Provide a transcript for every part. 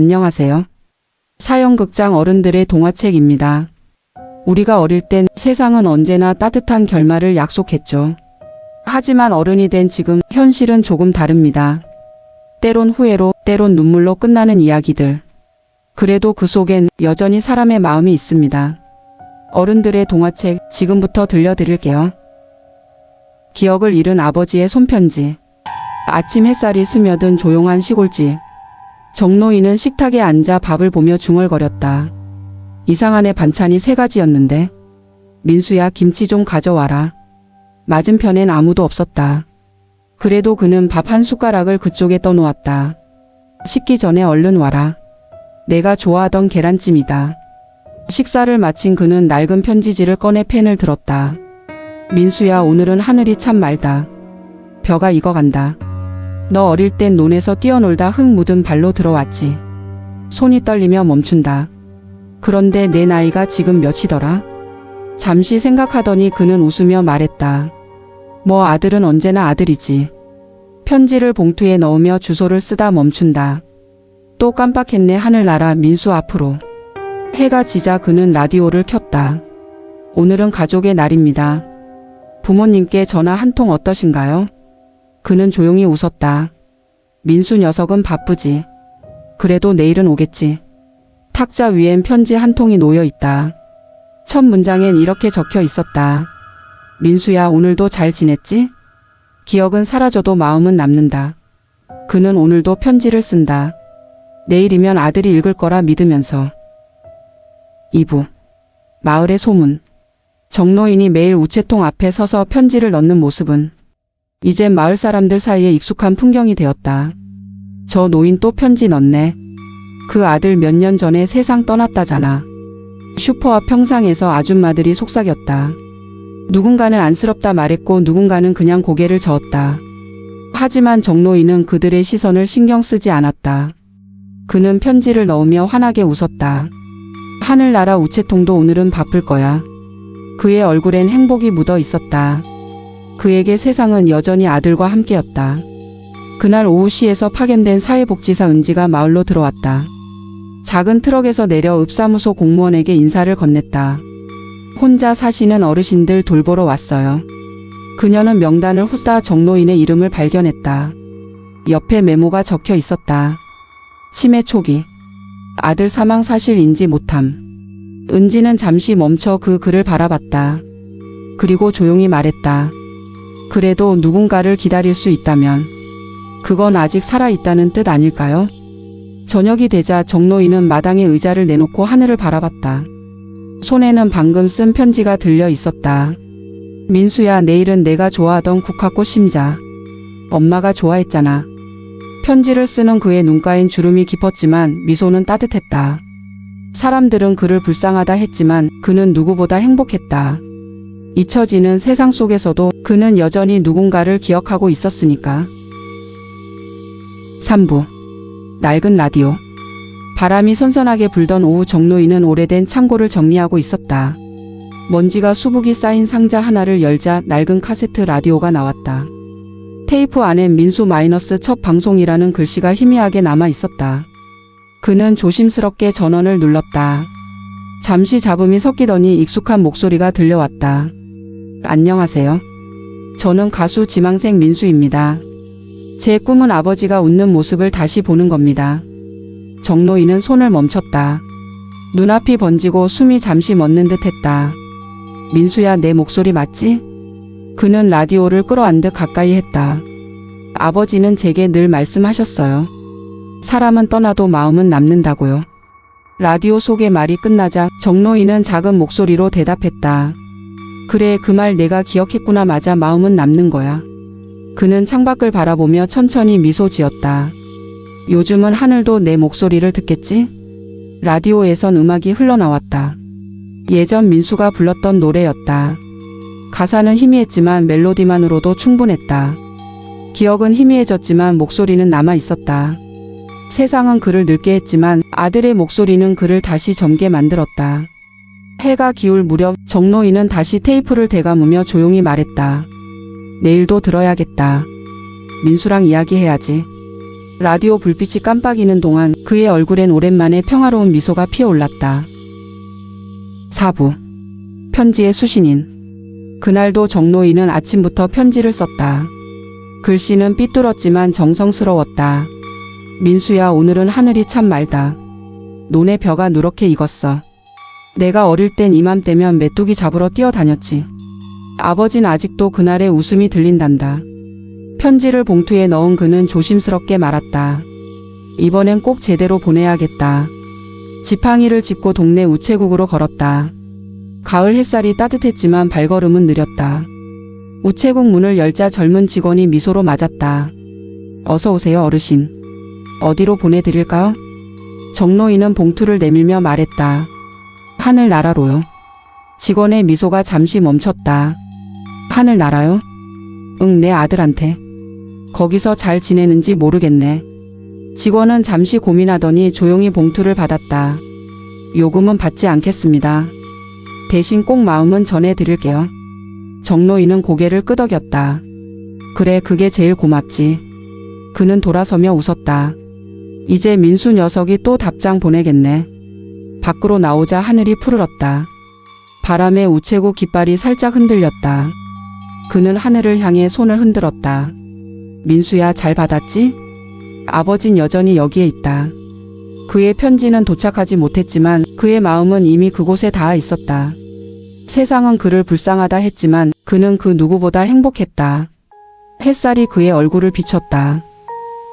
안녕하세요. 사연극장 어른들의 동화책입니다. 우리가 어릴 땐 세상은 언제나 따뜻한 결말을 약속했죠. 하지만 어른이 된 지금 현실은 조금 다릅니다. 때론 후회로, 때론 눈물로 끝나는 이야기들. 그래도 그 속엔 여전히 사람의 마음이 있습니다. 어른들의 동화책 지금부터 들려드릴게요. 기억을 잃은 아버지의 손편지. 아침 햇살이 스며든 조용한 시골집. 정노인은 식탁에 앉아 밥을 보며 중얼거렸다. 이상하네, 반찬이 3가지였는데. 민수야, 김치 좀 가져와라. 맞은편엔 아무도 없었다. 그래도 그는 밥 한 숟가락을 그쪽에 떠놓았다. 식기 전에 얼른 와라. 내가 좋아하던 계란찜이다. 식사를 마친 그는 낡은 편지지를 꺼내 펜을 들었다. 민수야, 오늘은 하늘이 참 맑다. 벼가 익어간다. 너 어릴 땐 논에서 뛰어놀다 흙 묻은 발로 들어왔지. 손이 떨리며 멈춘다. 그런데 내 나이가 지금 몇이더라? 잠시 생각하더니 그는 웃으며 말했다. 뭐 아들은 언제나 아들이지. 편지를 봉투에 넣으며 주소를 쓰다 멈춘다. 또 깜빡했네. 하늘나라 민수 앞으로. 해가 지자 그는 라디오를 켰다. 오늘은 가족의 날입니다. 부모님께 전화 한 통 어떠신가요? 그는 조용히 웃었다. 민수 녀석은 바쁘지. 그래도 내일은 오겠지. 탁자 위엔 편지 한 통이 놓여 있다. 첫 문장엔 이렇게 적혀 있었다. 민수야, 오늘도 잘 지냈지? 기억은 사라져도 마음은 남는다. 그는 오늘도 편지를 쓴다. 내일이면 아들이 읽을 거라 믿으면서. 2부. 마을의 소문. 정노인이 매일 우체통 앞에 서서 편지를 넣는 모습은 이젠 마을 사람들 사이에 익숙한 풍경이 되었다. 저 노인 또 편지 넣네. 그 아들 몇 년 전에 세상 떠났다잖아. 슈퍼 앞 평상에서 아줌마들이 속삭였다. 누군가는 안쓰럽다 말했고 누군가는 그냥 고개를 저었다. 하지만 정노인은 그들의 시선을 신경 쓰지 않았다. 그는 편지를 넣으며 환하게 웃었다. 하늘나라 우체통도 오늘은 바쁠 거야. 그의 얼굴엔 행복이 묻어 있었다. 그에게 세상은 여전히 아들과 함께였다. 그날 오후 시에서 파견된 사회복지사 은지가 마을로 들어왔다. 작은 트럭에서 내려 읍사무소 공무원에게 인사를 건넸다. 혼자 사시는 어르신들 돌보러 왔어요. 그녀는 명단을 훑다 정노인의 이름을 발견했다. 옆에 메모가 적혀 있었다. 치매 초기. 아들 사망 사실 인지 못함. 은지는 잠시 멈춰 그 글을 바라봤다. 그리고 조용히 말했다. 그래도 누군가를 기다릴 수 있다면 그건 아직 살아있다는 뜻 아닐까요? 저녁이 되자 정노인은 마당에 의자를 내놓고 하늘을 바라봤다. 손에는 방금 쓴 편지가 들려 있었다. 민수야, 내일은 내가 좋아하던 국화꽃 심자. 엄마가 좋아했잖아. 편지를 쓰는 그의 눈가엔 주름이 깊었지만 미소는 따뜻했다. 사람들은 그를 불쌍하다 했지만 그는 누구보다 행복했다. 잊혀지는 세상 속에서도 그는 여전히 누군가를 기억하고 있었으니까. 3부. 낡은 라디오. 바람이 선선하게 불던 오후 정노인은 오래된 창고를 정리하고 있었다. 먼지가 수북이 쌓인 상자 하나를 열자 낡은 카세트 라디오가 나왔다. 테이프 안엔 민수 마이너스 첫 방송이라는 글씨가 희미하게 남아 있었다. 그는 조심스럽게 전원을 눌렀다. 잠시 잡음이 섞이더니 익숙한 목소리가 들려왔다. 안녕하세요. 저는 가수 지망생 민수입니다. 제 꿈은 아버지가 웃는 모습을 다시 보는 겁니다. 정노인은 손을 멈췄다. 눈앞이 번지고 숨이 잠시 멎는 듯 했다. 민수야, 내 목소리 맞지? 그는 라디오를 끌어안듯 가까이 했다. 아버지는 제게 늘 말씀하셨어요. 사람은 떠나도 마음은 남는다고요. 라디오 속의 말이 끝나자 정노인은 작은 목소리로 대답했다. 그래, 그 말 내가 기억했구나. 맞아, 마음은 남는 거야. 그는 창밖을 바라보며 천천히 미소 지었다. 요즘은 하늘도 내 목소리를 듣겠지? 라디오에선 음악이 흘러나왔다. 예전 민수가 불렀던 노래였다. 가사는 희미했지만 멜로디만으로도 충분했다. 기억은 희미해졌지만 목소리는 남아 있었다. 세상은 그를 늙게 했지만 아들의 목소리는 그를 다시 젊게 만들었다. 해가 기울 무렵 정노인은 다시 테이프를 되감으며 조용히 말했다. 내일도 들어야겠다. 민수랑 이야기해야지. 라디오 불빛이 깜빡이는 동안 그의 얼굴엔 오랜만에 평화로운 미소가 피어올랐다. 4부. 편지의 수신인. 그날도 정노인은 아침부터 편지를 썼다. 글씨는 삐뚤었지만 정성스러웠다. 민수야, 오늘은 하늘이 참 맑다. 논의 벼가 누렇게 익었어. 내가 어릴 땐 이맘때면 메뚜기 잡으러 뛰어다녔지. 아버진 아직도 그날의 웃음이 들린단다. 편지를 봉투에 넣은 그는 조심스럽게 말았다. 이번엔 꼭 제대로 보내야겠다. 지팡이를 짚고 동네 우체국으로 걸었다. 가을 햇살이 따뜻했지만 발걸음은 느렸다. 우체국 문을 열자 젊은 직원이 미소로 맞았다. 어서 오세요, 어르신. 어디로 보내드릴까요? 정노인은 봉투를 내밀며 말했다. 하늘나라로요. 직원의 미소가 잠시 멈췄다. 하늘나라요? 응, 내 아들한테. 거기서 잘 지내는지 모르겠네. 직원은 잠시 고민하더니 조용히 봉투를 받았다. 요금은 받지 않겠습니다. 대신 꼭 마음은 전해드릴게요. 정노인은 고개를 끄덕였다. 그래, 그게 제일 고맙지. 그는 돌아서며 웃었다. 이제 민수 녀석이 또 답장 보내겠네. 밖으로 나오자 하늘이 푸르렀다. 바람에 우체국 깃발이 살짝 흔들렸다. 그는 하늘을 향해 손을 흔들었다. 민수야, 잘 받았지? 아버진 여전히 여기에 있다. 그의 편지는 도착하지 못했지만 그의 마음은 이미 그곳에 닿아 있었다. 세상은 그를 불쌍하다 했지만 그는 그 누구보다 행복했다. 햇살이 그의 얼굴을 비췄다.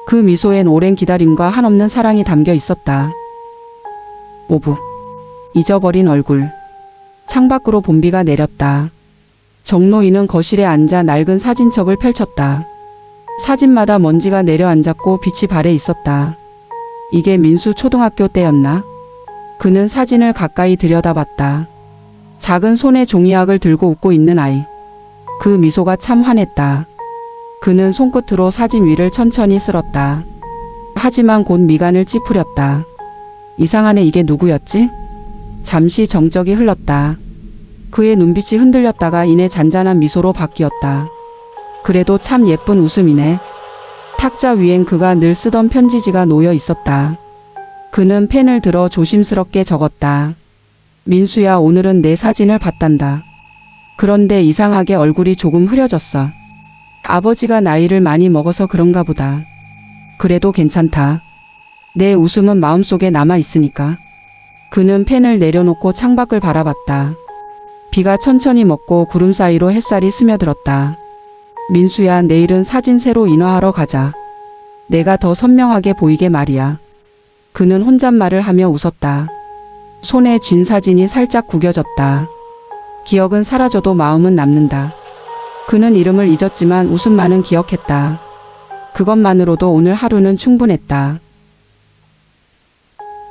그 미소엔 오랜 기다림과 한없는 사랑이 담겨 있었다. 5부. 잊어버린 얼굴. 창밖으로 봄비가 내렸다. 정노인은 거실에 앉아 낡은 사진첩을 펼쳤다. 사진마다 먼지가 내려앉았고 빛이 발해 있었다. 이게 민수 초등학교 때였나? 그는 사진을 가까이 들여다봤다. 작은 손에 종이학을 들고 웃고 있는 아이. 그 미소가 참 환했다. 그는 손끝으로 사진 위를 천천히 쓸었다. 하지만 곧 미간을 찌푸렸다. 이상하네, 이게 누구였지? 잠시 정적이 흘렀다. 그의 눈빛이 흔들렸다가 이내 잔잔한 미소로 바뀌었다. 그래도 참 예쁜 웃음이네. 탁자 위엔 그가 늘 쓰던 편지지가 놓여 있었다. 그는 펜을 들어 조심스럽게 적었다. 민수야, 오늘은 내 사진을 봤단다. 그런데 이상하게 얼굴이 조금 흐려졌어. 아버지가 나이를 많이 먹어서 그런가 보다. 그래도 괜찮다. 내 웃음은 마음속에 남아 있으니까. 그는 펜을 내려놓고 창밖을 바라봤다. 비가 천천히 먹고 구름 사이로 햇살이 스며들었다. 민수야, 내일은 사진 새로 인화하러 가자. 내가 더 선명하게 보이게 말이야. 그는 혼잣말을 하며 웃었다. 손에 쥔 사진이 살짝 구겨졌다. 기억은 사라져도 마음은 남는다. 그는 이름을 잊었지만 웃음만은 기억했다. 그것만으로도 오늘 하루는 충분했다.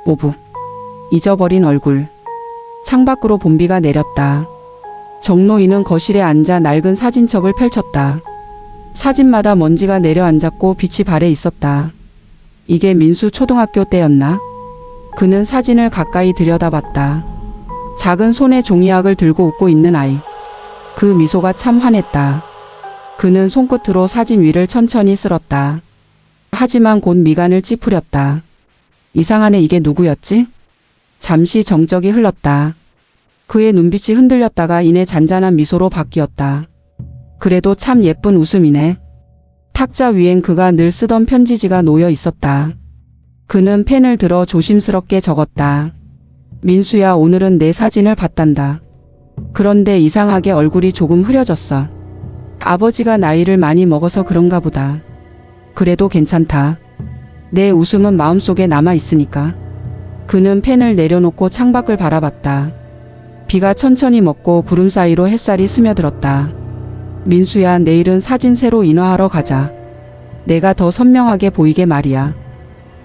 5부. 잊어버린 얼굴. 창밖으로 봄비가 내렸다. 정노인은 거실에 앉아 낡은 사진첩을 펼쳤다. 사진마다 먼지가 내려앉았고 빛이 발해 있었다. 이게 민수 초등학교 때였나? 그는 사진을 가까이 들여다봤다. 작은 손에 종이학을 들고 웃고 있는 아이. 그 미소가 참 환했다. 그는 손끝으로 사진 위를 천천히 쓸었다. 하지만 곧 미간을 찌푸렸다. 이상하네, 이게 누구였지? 잠시 정적이 흘렀다. 그의 눈빛이 흔들렸다가 이내 잔잔한 미소로 바뀌었다. 그래도 참 예쁜 웃음이네. 탁자 위엔 그가 늘 쓰던 편지지가 놓여 있었다. 그는 펜을 들어 조심스럽게 적었다. 민수야, 오늘은 내 사진을 봤단다. 그런데 이상하게 얼굴이 조금 흐려졌어. 아버지가 나이를 많이 먹어서 그런가 보다. 그래도 괜찮다. 내 웃음은 마음속에 남아 있으니까. 그는 펜을 내려놓고 창밖을 바라봤다. 비가 천천히 먹고 구름 사이로 햇살이 스며들었다. 민수야, 내일은 사진 새로 인화하러 가자. 내가 더 선명하게 보이게 말이야.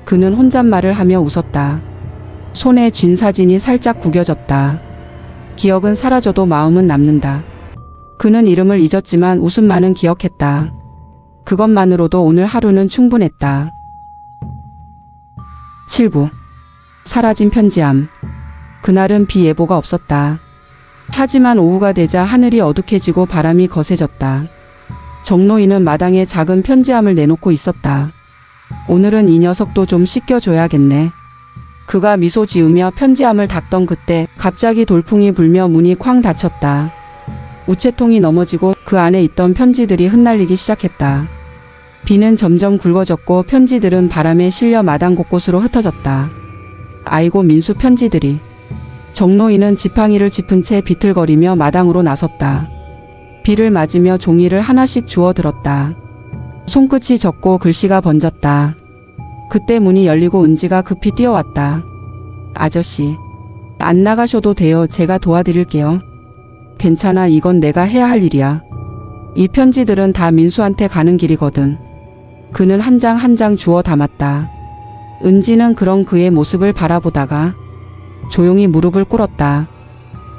그는 혼잣말을 하며 웃었다. 손에 쥔 사진이 살짝 구겨졌다. 기억은 사라져도 마음은 남는다. 그는 이름을 잊었지만 웃음만은 기억했다. 그것만으로도 오늘 하루는 충분했다. 7부. 사라진 편지함. 그날은 비 예보가 없었다. 하지만 오후가 되자 하늘이 어둑해지고 바람이 거세졌다. 정노인은 마당에 작은 편지함을 내놓고 있었다. 오늘은 이 녀석도 좀 씻겨줘야겠네. 그가 미소 지으며 편지함을 닫던 그때 갑자기 돌풍이 불며 문이 쾅 닫혔다. 우체통이 넘어지고 그 안에 있던 편지들이 흩날리기 시작했다. 비는 점점 굵어졌고 편지들은 바람에 실려 마당 곳곳으로 흩어졌다. 아이고 민수 편지들이. 정노인은 지팡이를 짚은 채 비틀거리며 마당으로 나섰다. 비를 맞으며 종이를 하나씩 주워 들었다. 손끝이 젖고 글씨가 번졌다. 그때 문이 열리고 은지가 급히 뛰어왔다. 아저씨, 안 나가셔도 돼요. 제가 도와드릴게요. 괜찮아. 이건 내가 해야 할 일이야. 이 편지들은 다 민수한테 가는 길이거든. 그는 한 장 한 장 주워 담았다. 은지는 그런 그의 모습을 바라보다가 조용히 무릎을 꿇었다.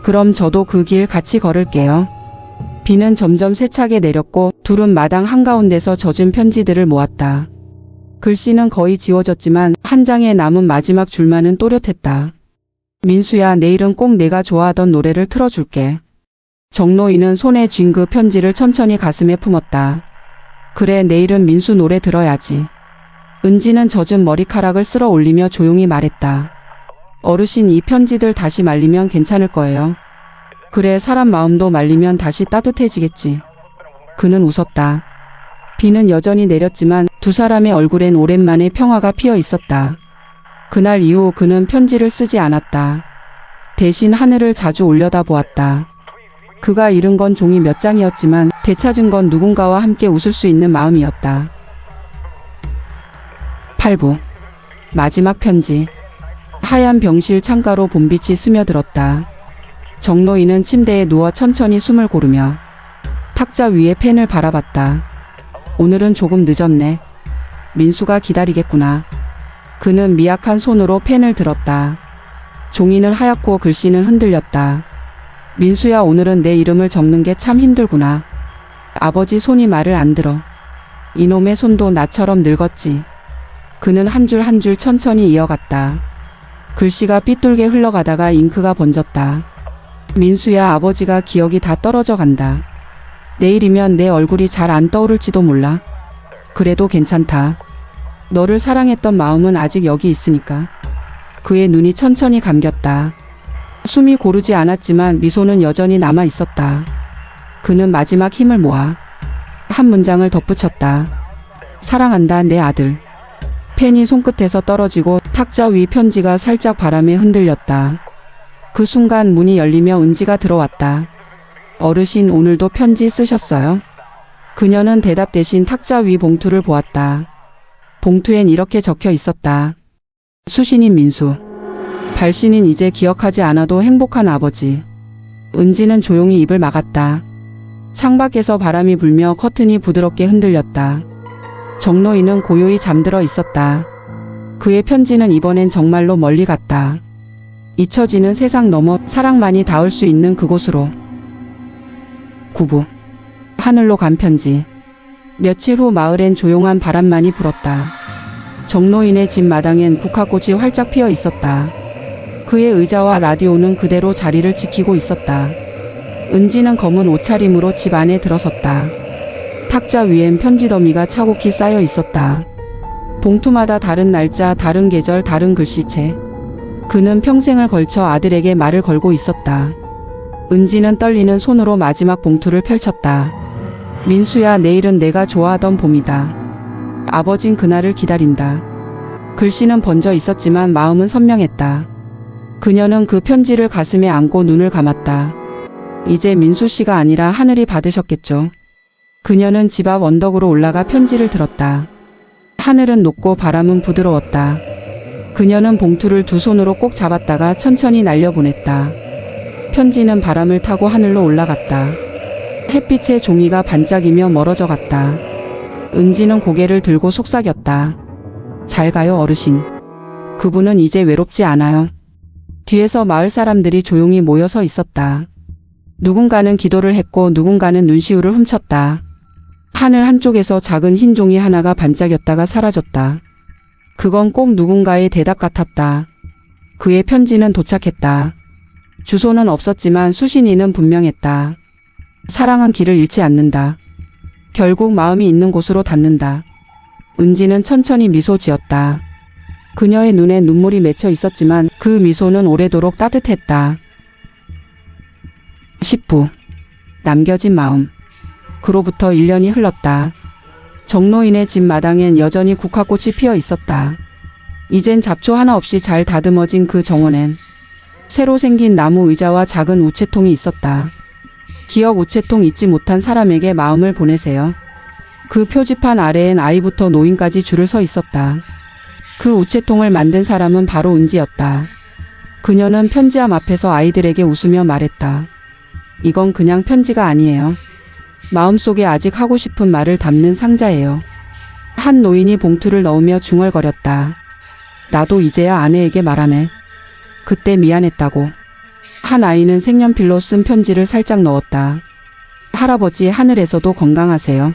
그럼 저도 그 길 같이 걸을게요. 비는 점점 세차게 내렸고 둘은 마당 한가운데서 젖은 편지들을 모았다. 글씨는 거의 지워졌지만 한 장에 남은 마지막 줄만은 또렷했다. 민수야, 내일은 꼭 내가 좋아하던 노래를 틀어줄게. 정노인은 손에 쥔 그 편지를 천천히 가슴에 품었다. 그래, 내일은 민수 노래 들어야지. 은지는 젖은 머리카락을 쓸어 올리며 조용히 말했다. 어르신, 이 편지들 다시 말리면 괜찮을 거예요. 그래, 사람 마음도 말리면 다시 따뜻해지겠지. 그는 웃었다. 비는 여전히 내렸지만 두 사람의 얼굴엔 오랜만에 평화가 피어 있었다. 그날 이후 그는 편지를 쓰지 않았다. 대신 하늘을 자주 올려다보았다. 그가 잃은 건 종이 몇 장이었지만 되찾은 건 누군가와 함께 웃을 수 있는 마음이었다. 8부 마지막 편지. 하얀 병실 창가로 봄빛이 스며들었다. 정노인은 침대에 누워 천천히 숨을 고르며 탁자 위에 펜을 바라봤다. 오늘은 조금 늦었네. 민수가 기다리겠구나. 그는 미약한 손으로 펜을 들었다. 종이는 하얗고 글씨는 흔들렸다. 민수야, 오늘은 내 이름을 적는 게 참 힘들구나. 아버지 손이 말을 안 들어. 이놈의 손도 나처럼 늙었지. 그는 한 줄 한 줄 천천히 이어갔다. 글씨가 삐뚤게 흘러가다가 잉크가 번졌다. 민수야, 아버지가 기억이 다 떨어져 간다. 내일이면 내 얼굴이 잘 안 떠오를지도 몰라. 그래도 괜찮다. 너를 사랑했던 마음은 아직 여기 있으니까. 그의 눈이 천천히 감겼다. 숨이 고르지 않았지만 미소는 여전히 남아 있었다. 그는 마지막 힘을 모아 한 문장을 덧붙였다. 사랑한다, 내 아들. 펜이 손끝에서 떨어지고 탁자 위 편지가 살짝 바람에 흔들렸다. 그 순간 문이 열리며 은지가 들어왔다. 어르신, 오늘도 편지 쓰셨어요? 그녀는 대답 대신 탁자 위 봉투를 보았다. 봉투엔 이렇게 적혀 있었다. 수신인 민수. 발신인 이제 기억하지 않아도 행복한 아버지. 은지는 조용히 입을 막았다. 창밖에서 바람이 불며 커튼이 부드럽게 흔들렸다. 정노인은 고요히 잠들어 있었다. 그의 편지는 이번엔 정말로 멀리 갔다. 잊혀지는 세상 너머 사랑만이 닿을 수 있는 그곳으로. 9부 하늘로 간 편지. 며칠 후 마을엔 조용한 바람만이 불었다. 정노인의 집 마당엔 국화꽃이 활짝 피어 있었다. 그의 의자와 라디오는 그대로 자리를 지키고 있었다. 은지는 검은 옷차림으로 집 안에 들어섰다. 탁자 위엔 편지 더미가 차곡히 쌓여 있었다. 봉투마다 다른 날짜, 다른 계절, 다른 글씨체. 그는 평생을 걸쳐 아들에게 말을 걸고 있었다. 은지는 떨리는 손으로 마지막 봉투를 펼쳤다. 민수야, 내일은 내가 좋아하던 봄이다. 아버진 그날을 기다린다. 글씨는 번져 있었지만 마음은 선명했다. 그녀는 그 편지를 가슴에 안고 눈을 감았다. 이제 민수 씨가 아니라 하늘이 받으셨겠죠. 그녀는 집 앞 언덕으로 올라가 편지를 들었다. 하늘은 높고 바람은 부드러웠다. 그녀는 봉투를 두 손으로 꼭 잡았다가 천천히 날려보냈다. 편지는 바람을 타고 하늘로 올라갔다. 햇빛에 종이가 반짝이며 멀어져 갔다. 은지는 고개를 들고 속삭였다. 잘 가요, 어르신. 그분은 이제 외롭지 않아요. 뒤에서 마을 사람들이 조용히 모여서 있었다. 누군가는 기도를 했고 누군가는 눈시울을 훔쳤다. 하늘 한쪽에서 작은 흰 종이 하나가 반짝였다가 사라졌다. 그건 꼭 누군가의 대답 같았다. 그의 편지는 도착했다. 주소는 없었지만 수신인은 분명했다. 사랑은 길을 잃지 않는다. 결국 마음이 있는 곳으로 닿는다. 은지는 천천히 미소 지었다. 그녀의 눈에 눈물이 맺혀 있었지만 그 미소는 오래도록 따뜻했다. 10부. 남겨진 마음. 그로부터 1년이 흘렀다. 정노인의 집 마당엔 여전히 국화꽃이 피어 있었다. 이젠 잡초 하나 없이 잘 다듬어진 그 정원엔 새로 생긴 나무 의자와 작은 우체통이 있었다. 기억 우체통 잊지 못한 사람에게 마음을 보내세요. 그 표지판 아래엔 아이부터 노인까지 줄을 서 있었다. 그 우체통을 만든 사람은 바로 은지였다. 그녀는 편지함 앞에서 아이들에게 웃으며 말했다. 이건 그냥 편지가 아니에요. 마음속에 아직 하고 싶은 말을 담는 상자예요. 한 노인이 봉투를 넣으며 중얼거렸다. 나도 이제야 아내에게 말하네. 그때 미안했다고. 한 아이는 색연필로 쓴 편지를 살짝 넣었다. 할아버지 하늘에서도 건강하세요.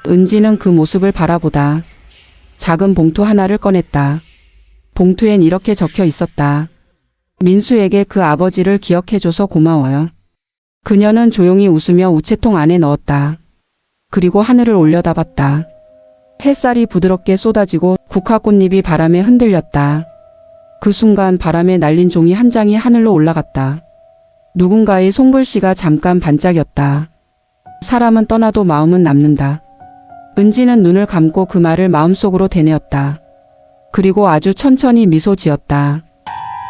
은지는 그 모습을 바라보다 작은 봉투 하나를 꺼냈다. 봉투엔 이렇게 적혀 있었다. 민수에게 그 아버지를 기억해줘서 고마워요. 그녀는 조용히 웃으며 우체통 안에 넣었다. 그리고 하늘을 올려다봤다. 햇살이 부드럽게 쏟아지고 국화꽃잎이 바람에 흔들렸다. 그 순간 바람에 날린 종이 한 장이 하늘로 올라갔다. 누군가의 손글씨가 잠깐 반짝였다. 사람은 떠나도 마음은 남는다. 은지는 눈을 감고 그 말을 마음속으로 되뇌었다. 그리고 아주 천천히 미소 지었다.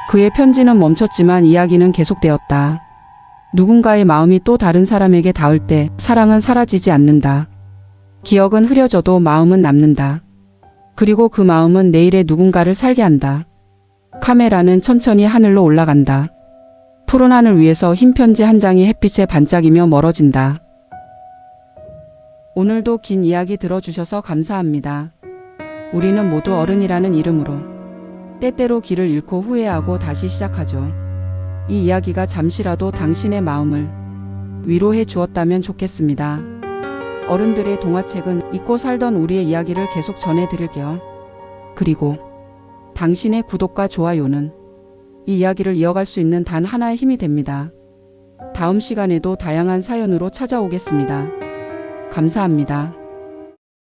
그의 편지는 멈췄지만 이야기는 계속되었다. 누군가의 마음이 또 다른 사람에게 닿을 때 사랑은 사라지지 않는다. 기억은 흐려져도 마음은 남는다. 그리고 그 마음은 내일의 누군가를 살게 한다. 카메라는 천천히 하늘로 올라간다. 푸른 하늘 위에서 흰 편지 한 장이 햇빛에 반짝이며 멀어진다. 오늘도 긴 이야기 들어주셔서 감사합니다. 우리는 모두 어른이라는 이름으로 때때로 길을 잃고 후회하고 다시 시작하죠. 이 이야기가 잠시라도 당신의 마음을 위로해 주었다면 좋겠습니다. 어른들의 동화책은 잊고 살던 우리의 이야기를 계속 전해드릴게요. 그리고 당신의 구독과 좋아요는 이 이야기를 이어갈 수 있는 단 하나의 힘이 됩니다. 다음 시간에도 다양한 사연으로 찾아오겠습니다. 감사합니다.